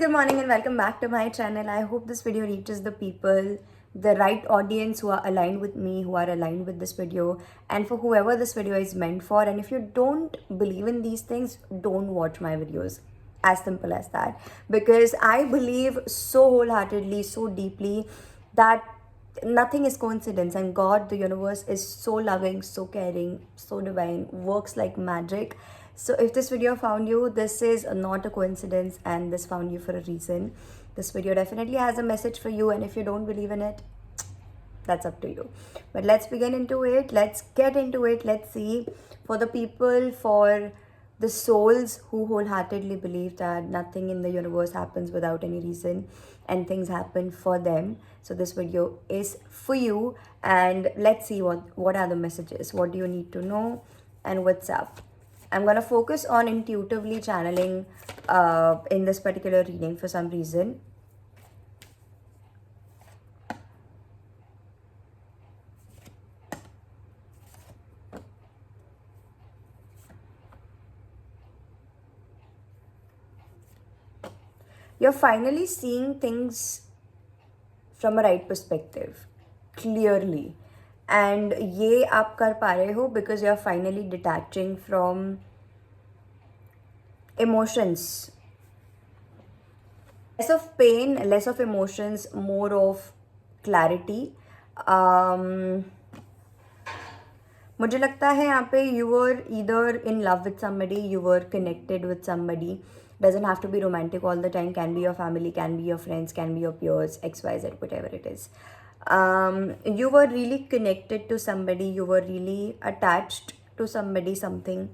Good morning and welcome back to my channel. I hope this video reaches the people, the right audience who are aligned with me, who are aligned with this video, and for whoever this video is meant for. And if you don't believe in these things, don't watch my videos. As simple as that. Because I believe so wholeheartedly, so deeply that nothing is coincidence, and God, the universe, is so loving, so caring, so divine, works like magic. So if this video found you, this is not a coincidence, and this found you for a reason. This video definitely has a message for you, and if you don't believe in it, that's up to you. But let's begin into it. Let's get into it. Let's see, for the people, for the souls who wholeheartedly believe that nothing in the universe happens without any reason and things happen for them. So this video is for you, and let's see what are the messages, what do you need to know, and what's up. I'm going to focus on intuitively channeling in this particular reading for some reason. You're finally seeing things from a right perspective, clearly. And ये आप कर पा रहे हो because you're finally detaching from emotions. Less of pain, less of emotions, more of clarity. Um, मुझे लगता है यहाँ पे you were either in love with somebody, you were connected with somebody. Doesn't have to be romantic all the time. Can be your family, can be your friends, can be your peers, XYZ, whatever it is. You were really connected to somebody, you were really attached to somebody, something.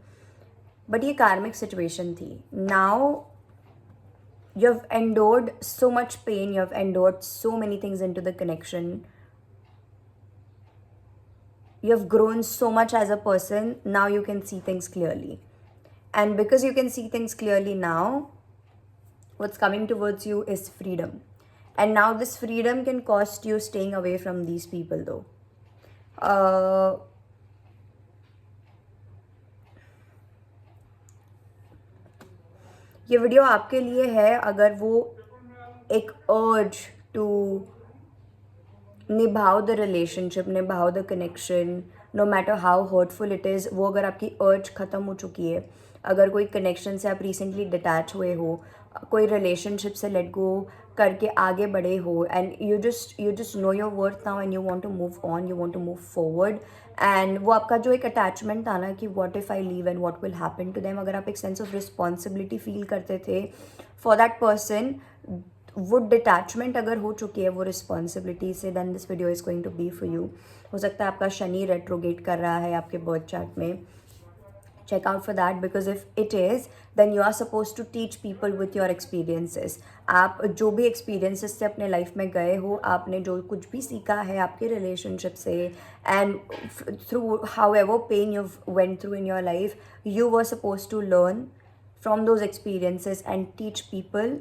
But ये karmic situation थी. Now you've endured so much pain, you've endured so many things into the connection. You've grown so much as a person. Now you can see things clearly. And because you can see things clearly now, what's coming towards you is freedom. And now this freedom can cost you staying away from these people though. ये video आपके लिए है अगर वो एक urge to निभाओ the relationship, निभाओ the connection, no matter how hurtful it is, वो अगर आपकी अर्ज ख़त्म हो चुकी है, अगर कोई कनेक्शन से आप रिसेंटली डिटैच हुए हो, कोई रिलेशनशिप से लेट गो करके आगे बढ़े हो, and you just know your worth now and you want to move on, you want to move forward, and वो आपका जो एक अटैचमेंट था ना कि what if I leave and what will happen to them, अगर आप एक सेंस ऑफ रिस्पॉन्सिबिलिटी फील करते थे फॉर दैट पर्सन, वो डिटैचमेंट अगर हो चुकी है वो रिस्पॉन्सिबिलिटी से, then this video is going to be for you. हो सकता है आपका शनि रेट्रोगेट कर रहा है आपके बर्थ चार्ट में. Check out for that, because if it is, then you are supposed to teach people with your experiences. आप जो भी experiences से अपने life में गए हो, आपने जो कुछ भी सीखा है आपके relationship से, and through however pain you've went through in your life, you were supposed to learn from those experiences and teach people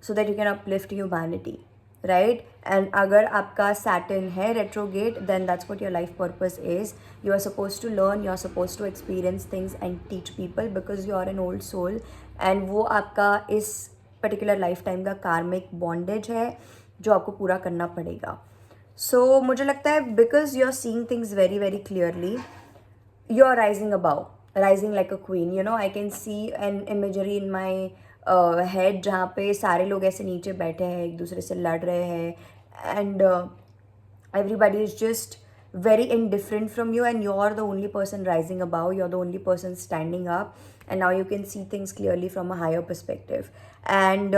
so that you can uplift humanity, right? And अगर आपका Saturn है retrograde, then that's what your life purpose is. You are supposed to learn, you are supposed to experience things and teach people, because you are an old soul, and वो आपका इस particular lifetime का karmic bondage है जो आपको पूरा करना पड़ेगा. So मुझे लगता है because you are seeing things very very clearly, you are rising above, rising like a queen. You know, I can see an imagery in my head जहाँ पे सारे लोग ऐसे नीचे बैठे हैं, एक दूसरे से लड़ रहे हैं, and everybody is just very indifferent from you, and you're the only person rising above, you're the only person standing up, and now you can see things clearly from a higher perspective. And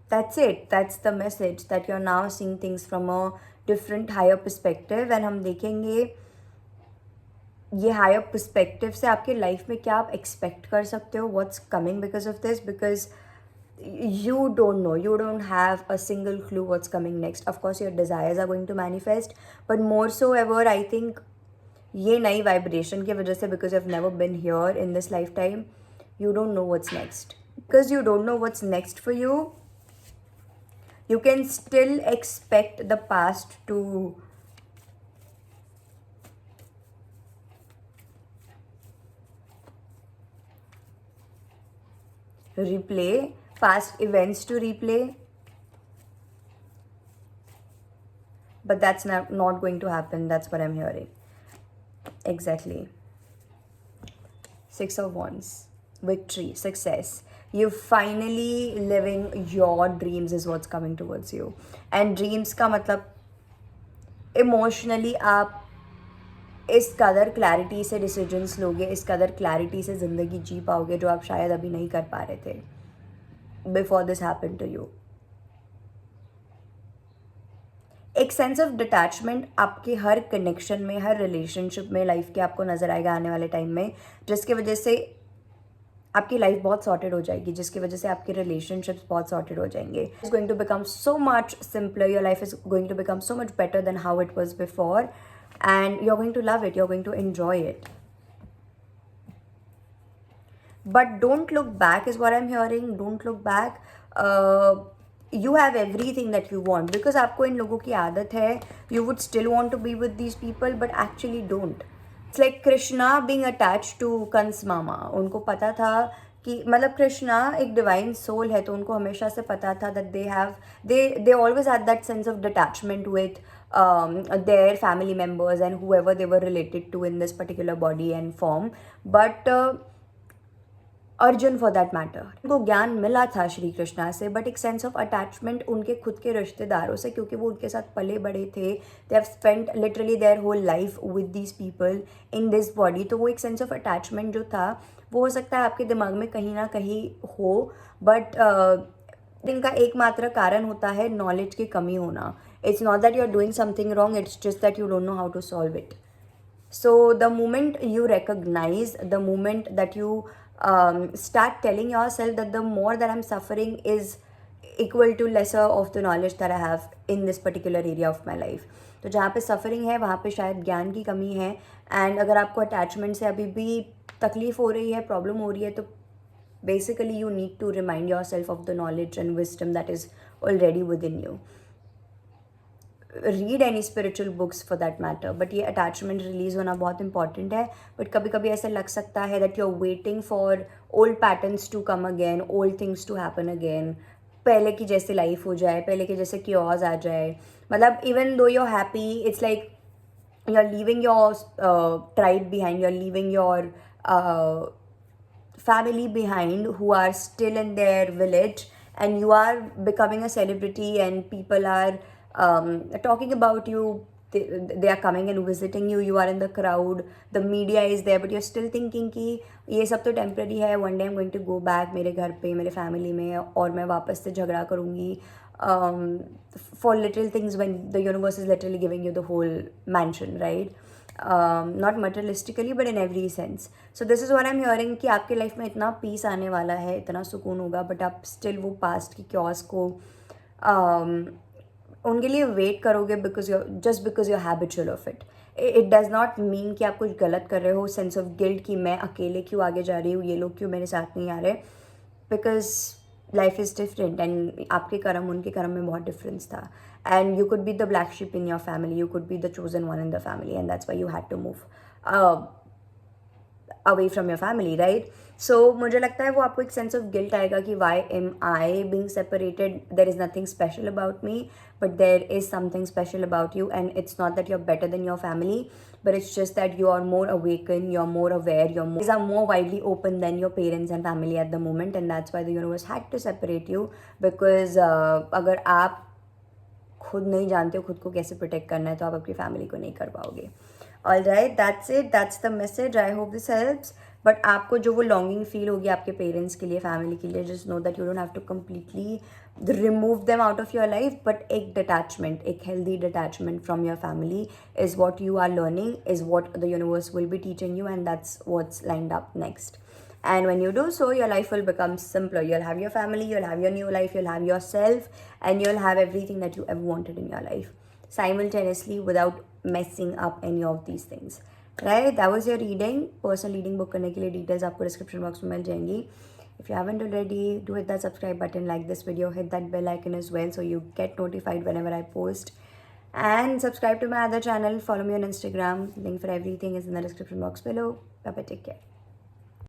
that's it, that's the message, that you're now seeing things from a different higher perspective. And हम देखेंगे ये higher perspective से आपके life में क्या आप expect कर सकते हो, what's coming because of this, because you don't know, you don't have a single clue what's coming next. Of course your desires are going to manifest, but more so ever I think ये नई vibration की वजह से, because you've never been here in this lifetime, you don't know what's next. Because you don't know what's next for you, you can still expect the past to replay, past events to replay. But that's not going to happen. That's what I'm hearing. Exactly. Six of Wands. Victory, success. You finally living your dreams is what's coming towards you. And dreams का मतलब emotionally आप इस कदर clarity से decisions लोगे, इस कदर clarity से ज़िंदगी जी पाओगे जो आप शायद अभी नहीं कर पा रहे थे before this happen to you. एक सेंस ऑफ डिटैचमेंट आपके हर कनेक्शन में, हर रिलेशनशिप में लाइफ के आपको नज़र आएगा आने वाले टाइम में, जिसकी वजह से आपकी लाइफ बहुत सॉर्टेड हो जाएगी, जिसकी वजह से आपके रिलेशनशिप्स बहुत सॉर्टेड हो जाएंगे. It's going to become so much simpler, your life is going to become so much better than how it was before, and you are going to love it, you are going to enjoy it. But don't look back is what I'm hearing. Don't look back. You have everything that you want, because आपको इन लोगों की आदत है, you would still want to be with these people but actually don't. It's like Krishna being attached to Kans मामा. उनको पता था कि मतलब कृष्णा एक डिवाइन सोल है, तो उनको हमेशा से पता था that they always had that sense of detachment with their family members and whoever they were related to in this particular body and form. But Arjun for that matter, उनको ज्ञान मिला था श्री कृष्णा से, बट एक सेंस ऑफ अटैचमेंट उनके खुद के रिश्तेदारों से, क्योंकि वो उनके साथ पले बड़े थे. They have spent literally their whole life with these people in this body. तो वो एक सेंस ऑफ अटैचमेंट जो था वो हो सकता है आपके दिमाग में कहीं ना कहीं हो, बट इनका एकमात्र कारण होता है नॉलेज की कमी होना. It's not that you are doing something wrong, it's just that you don't know how to solve it. So the moment you recognize, the moment that you start telling yourself that the more that I'm suffering is equal to lesser of the knowledge that I have in this particular area of my life. तो जहाँ पे suffering है वहाँ पे शायद ज्ञान की कमी है. एंड अगर आपको अटैचमेंट से अभी भी तकलीफ हो रही है, प्रॉब्लम हो रही है, तो basically you need to remind yourself of the knowledge and wisdom that is already within you. Read any spiritual books for that matter. But ये अटैचमेंट रिलीज होना बहुत इंपॉर्टेंट है. बट कभी कभी ऐसा लग सकता है that you are waiting for old patterns to come again, old things to happen again. पहले की जैसे लाइफ हो जाए, पहले के जैसे क्योर्स आ जाए. मतलब even though you are happy, it's like you are leaving your tribe behind, you are leaving your family behind who are still in their village, and you are becoming a celebrity and people are talking about you. They are coming and visiting you, you are in the crowd, the media is there, but you're still thinking कि ये सब तो temporary है, one day I'm going to go back मेरे घर पे, मेरे family में, और मैं वापस से झगड़ा करूँगी for little things when the universe is literally giving you the whole mansion, right? Not materialistically but in every sense. So this is what I'm hearing कि आपके लाइफ में इतना पीस आने वाला है, इतना सुकून होगा, बट आप स्टिल वो पास्ट की क्योर्स को उनके लिए वेट करोगे because you're habitual of it. It does not mean कि आप कुछ गलत कर रहे हो. सेंस ऑफ गिल्ट कि मैं अकेले क्यों आगे जा रही हूँ, ये लोग क्यों मेरे साथ नहीं आ रहे, because life is different and आपके कर्म उनके कर्म में बहुत डिफरेंस था. And you could be the black sheep in your family, you could be the chosen one in the family, and that's why you had to move away from your family, right? So मुझे लगता है वो आपको एक sense of guilt आएगा कि why am I being separated, there is nothing special about me, but there is something special about you, and it's not that you're better than your family, but it's just that you are more awakened, you're more aware, eyes are more widely open than your parents and family at the moment, and that's why the universe had to separate you, because अगर आप खुद नहीं जानते हो खुद को कैसे protect करना है, तो आप अपनी फैमिली को नहीं कर पाओगे. Alright, that's it, that's the message. I hope this helps. But आपको जो वो लॉन्गिंग फील होगी आपके पेरेंट्स के लिए, फैमिली के लिए, just know that you don't have to completely remove them out of your life, but एक डिटैचमेंट, एक healthy detachment from your family is what you are learning, is what the universe will be teaching you, and that's what's lined up next. And when you do so, your life will become simpler. You'll have your family, you'll have your new life, you'll have yourself, and you'll have everything that you ever wanted in your life simultaneously without messing up any of these things. Right? That was your reading. Personal reading book करने के लिए details आपको description box में मिल जाएंगी. If you haven't already, do hit that subscribe button, like this video, hit that bell icon as well so you get notified whenever I post. And subscribe to my other channel, follow me on Instagram. Link for everything is in the description box below. Bye bye, take care.